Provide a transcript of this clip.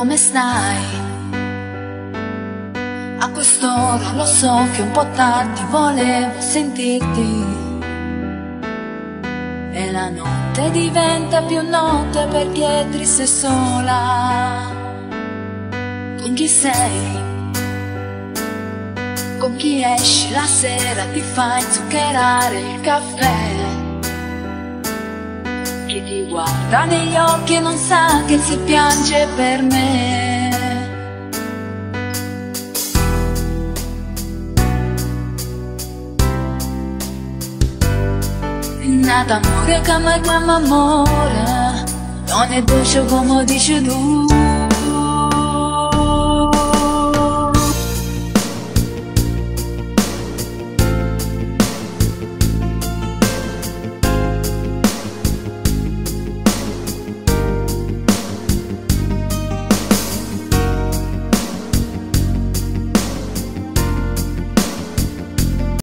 come stai? A quest'ora lo so che è un po' tardi, volevo sentirti. E la notte diventa più notte perché è triste e sola. Con chi sei? Con chi esci la sera, ti fai zuccherare il caffè? Chi ti guarda negli occhi e non sa che si piange per me. Nada amore come amore, non è dolce come dici tu.